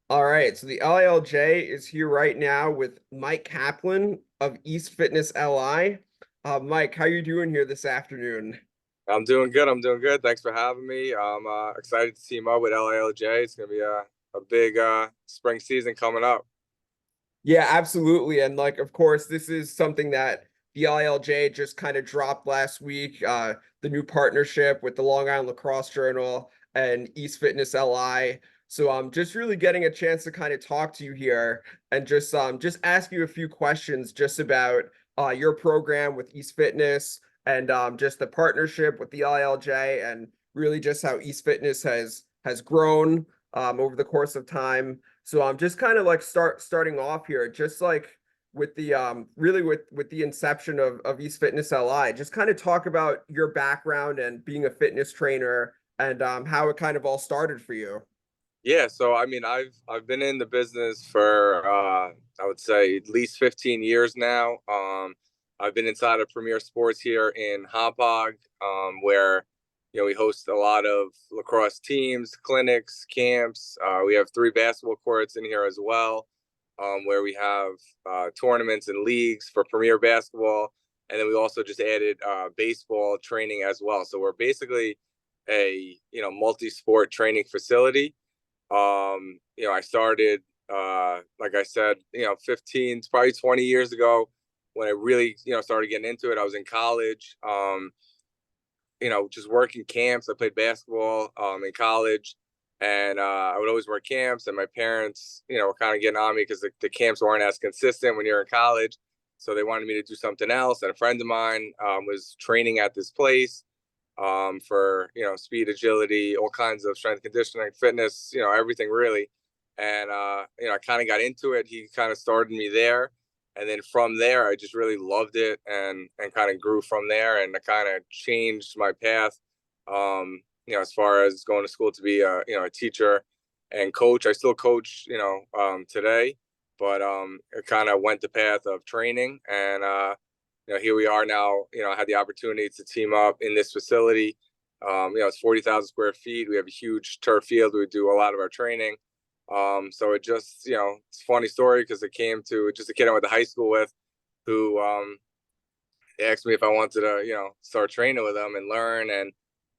All right, so the LILJ is here right now with Mike Kaplan of East Fitness LI. Mike, how you doing here this afternoon? I'm doing good. I'm doing good. Thanks for having me. I'm excited to team up with LILJ. It's going to be a big spring season coming up. Yeah, absolutely. And like, of course, this is something that the LILJ just kind of dropped last week. The new partnership with the Long Island Lacrosse Journal and East Fitness LI. So I'm just really getting a chance to kind of talk to you here and just ask you a few questions just about your program with East Fitness and just the partnership with the LILJ and really just how East Fitness has grown over the course of time. So I'm just kind of like starting off here, just like with the really with the inception of East Fitness LI, just kind of talk about your background and being a fitness trainer and how it kind of all started for you. Yeah. So I mean, I've been in the business for I would say at least 15 years now. I've been inside of Premier Sports here in Hauppauge, where we host a lot of lacrosse teams, clinics, camps. We have three basketball courts in here as well, where we have tournaments and leagues for Premier Basketball, and then we also just added baseball training as well. So we're basically a multi-sport training facility. I started, like I said, 15, probably 20 years ago when I really, started getting into it. I was in college, just working camps. I played basketball in college, and I would always work camps. And my parents, were kind of getting on me because the camps weren't as consistent when you're in college. So they wanted me to do something else. And a friend of mine was training at this place for speed, agility, all kinds of strength conditioning, fitness, everything really. And I kind of got into it. He kind of started me there, and then from there, I just really loved it and kind of grew from there. And I kind of changed my path. As far as going to school to be a teacher and coach. I still coach, today, but I kind of went the path of training and here we are now. I had the opportunity to team up in this facility. It's 40,000 square feet. We have a huge turf field. We do a lot of our training. So it just, it's a funny story because it came to just a kid I went to high school with who asked me if I wanted to, start training with them and learn. And,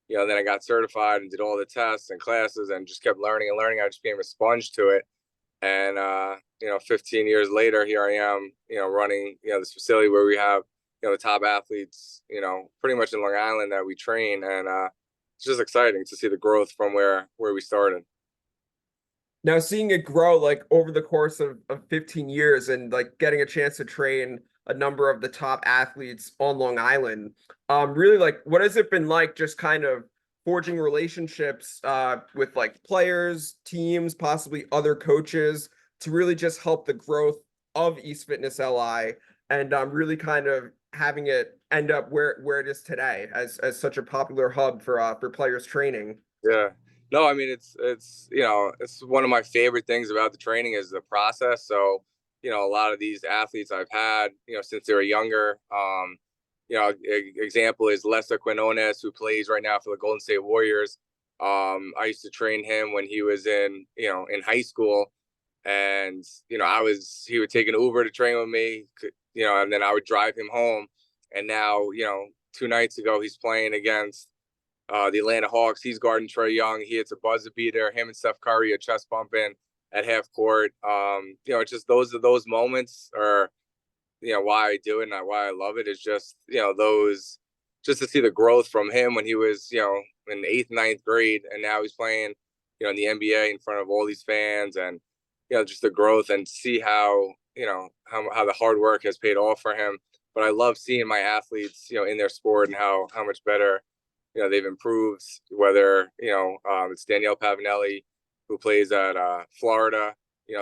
then I got certified and did all the tests and classes and just kept learning and learning. I just became a sponge to it. And, 15 years later, here I am, running, this facility where we have, the top athletes, pretty much in Long Island that we train. And it's just exciting to see the growth from where we started. Now seeing it grow like over the course of 15 years and like getting a chance to train a number of the top athletes on Long Island, really like what has it been like just kind of forging relationships with like players, teams, possibly other coaches to really just help the growth of East Fitness LI and really kind of having it end up where it is today as such a popular hub for players training. Yeah. No, I mean it's one of my favorite things about the training is the process. So, a lot of these athletes I've had, since they were younger. Example is Lester Quinones, who plays right now for the Golden State Warriors. I used to train him when he was in high school, and he would take an Uber to train with me, and then I would drive him home. And now, 2 nights ago, he's playing against the Atlanta Hawks. He's guarding Trae Young. He hits a buzzer beater. Him and Steph Curry a chest bumping at half court. It's just those moments are why I do it and why I love it is just those just to see the growth from him when he was in eighth, ninth grade, and now he's playing in the NBA in front of all these fans, and just the growth and see how how the hard work has paid off for him. But I love seeing my athletes in their sport and how much better they've improved. Whether it's Danielle Pavanelli who plays at Florida.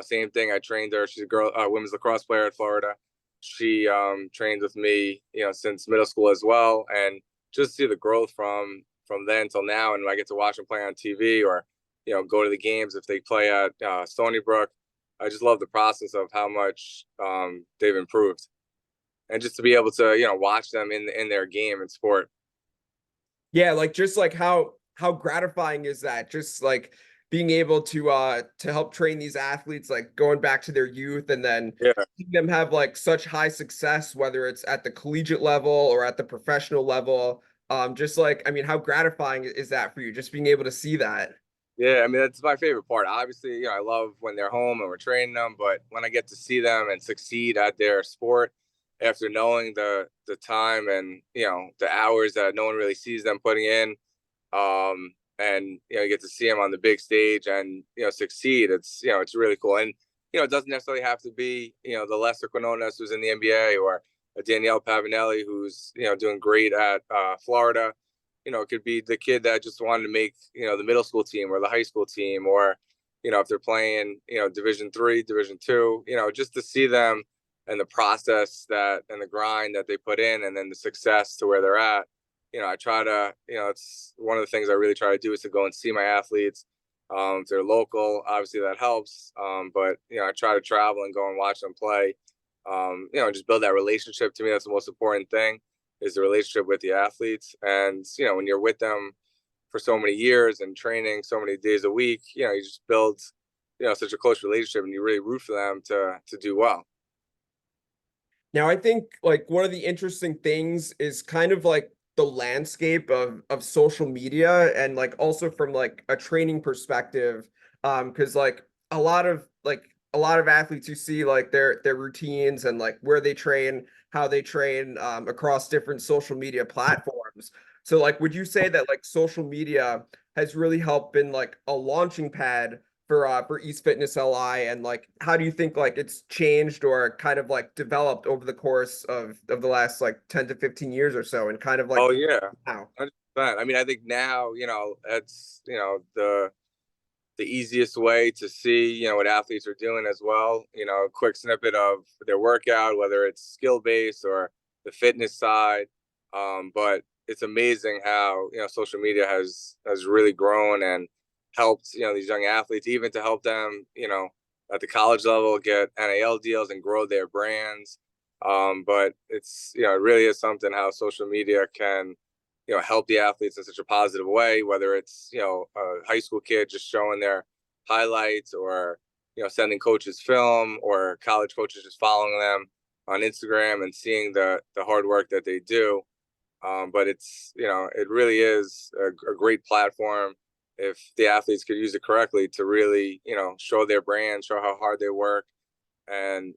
Same thing. I trained her. She's a girl, women's lacrosse player at Florida. She trained with me, since middle school as well, and just see the growth from then till now. And I get to watch them play on TV or go to the games if they play at Stony Brook. I just love the process of how much they've improved, and just to be able to watch them in their game and sport. Yeah, like just like how gratifying is that? Just like being able to help train these athletes, like going back to their youth and then Yeah. seeing them have like such high success, whether it's at the collegiate level or at the professional level. Just like, I mean, how gratifying is that for you, just being able to see that? Yeah, I mean that's my favorite part. Obviously, I love when they're home and we're training them, but when I get to see them and succeed at their sport after knowing the time and the hours that no one really sees them putting in, and you get to see them on the big stage and succeed. It's really cool, and it doesn't necessarily have to be the Lester Quinones who's in the NBA or a Danielle Pavanelli who's doing great at Florida. It could be the kid that just wanted to make the middle school team or the high school team, or if they're playing Division 3, Division 2, just to see them and the process that and the grind that they put in, and then the success to where they're at. I try to, it's one of the things I really try to do is to go and see my athletes. If they're local, obviously that helps. But I try to travel and go and watch them play. Just build that relationship. To me, that's the most important thing, is the relationship with the athletes. And when you're with them for so many years and training so many days a week, you just build such a close relationship, and you really root for them to do well. Now, I think like one of the interesting things is kind of like the landscape of social media, and like also from like a training perspective, because like a lot of athletes, you see like their routines and like where they train, how they train, across different social media platforms. So like, would you say that like social media has really helped been like a launching pad for East Fitness LI, and like how do you think like it's changed or kind of like developed over the course of the last like 10 to 15 years or so, and kind of like Oh yeah, how? 100%. I mean, I think now it's the easiest way to see what athletes are doing as well. A quick snippet of their workout, whether it's skill based or the fitness side. But it's amazing how social media has really grown and helped these young athletes, even to help them at the college level get NIL deals and grow their brands. But it's it really is something how social media can help the athletes in such a positive way, whether it's a high school kid just showing their highlights, or sending coaches film, or college coaches just following them on Instagram and seeing the hard work that they do. But it really is a great platform if the athletes could use it correctly to really show their brand, show how hard they work. And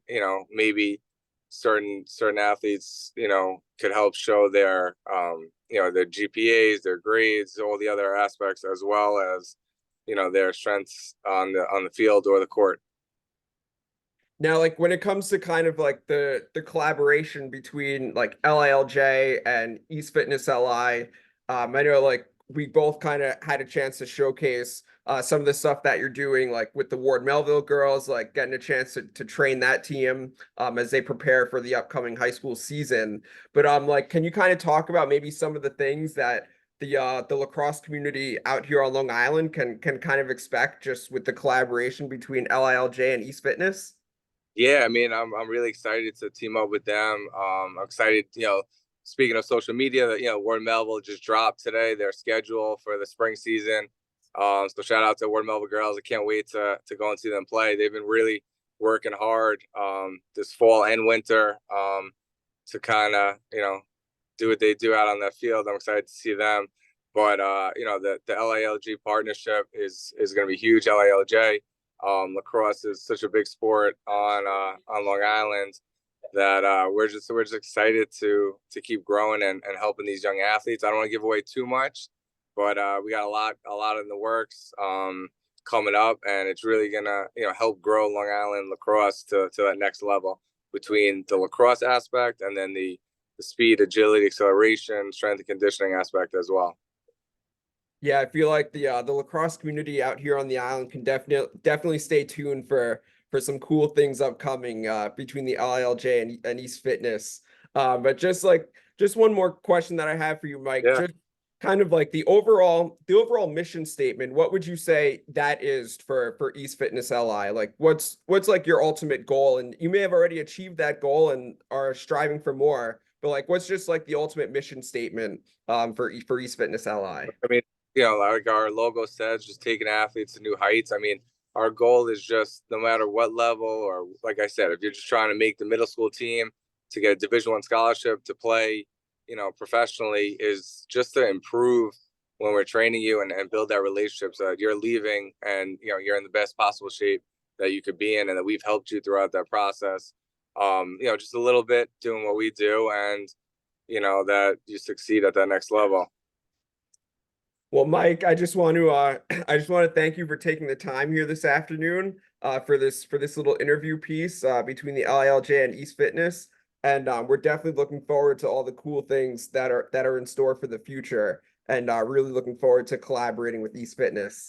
maybe certain athletes could help show their their GPAs, their grades, all the other aspects, as well as their strengths on the field or the court. Now, like when it comes to kind of like the collaboration between like LILJ and East Fitness LI, I know like we both kind of had a chance to showcase some of the stuff that you're doing, like with the Ward Melville girls, like getting a chance to train that team as they prepare for the upcoming high school season. But like, can you kind of talk about maybe some of the things that the lacrosse community out here on Long Island can kind of expect just with the collaboration between LILJ and East Fitness? Yeah, I mean, I'm really excited to team up with them. I'm excited, speaking of social media, that Ward Melville just dropped today their schedule for the spring season. So shout out to Ward Melville girls. I can't wait to go and see them play. They've been really working hard this fall and winter to kind of do what they do out on that field. I'm excited to see them. But the LILG partnership is going to be huge. LILJ, lacrosse is such a big sport on Long Island that we're just excited to keep growing and helping these young athletes. I don't want to give away too much, but we got a lot in the works coming up, and it's really gonna help grow Long Island lacrosse to that next level, between the lacrosse aspect and then the speed, agility, acceleration, strength and conditioning aspect as well. Yeah, I feel like the lacrosse community out here on the island can definitely stay tuned for some cool things upcoming between the LILJ and East Fitness. But just one more question that I have for you, Mike. Yeah. Just kind of like the overall mission statement. What would you say that is for East Fitness LI? Like what's like your ultimate goal? And you may have already achieved that goal and are striving for more. But like, what's just like the ultimate mission statement for East Fitness LI? I mean, like our logo says, just taking athletes to new heights. I mean, our goal is just no matter what level, or like I said, if you're just trying to make the middle school team to get a Division I scholarship to play, professionally, is just to improve when we're training you and build that relationship so that you're leaving and you're in the best possible shape that you could be in, and that we've helped you throughout that process. Just a little bit doing what we do, and that you succeed at that next level. Well, Mike, I just want to I just want to thank you for taking the time here this afternoon for this little interview piece between the LILJ and East Fitness. And we're definitely looking forward to all the cool things that are in store for the future, and really looking forward to collaborating with East Fitness.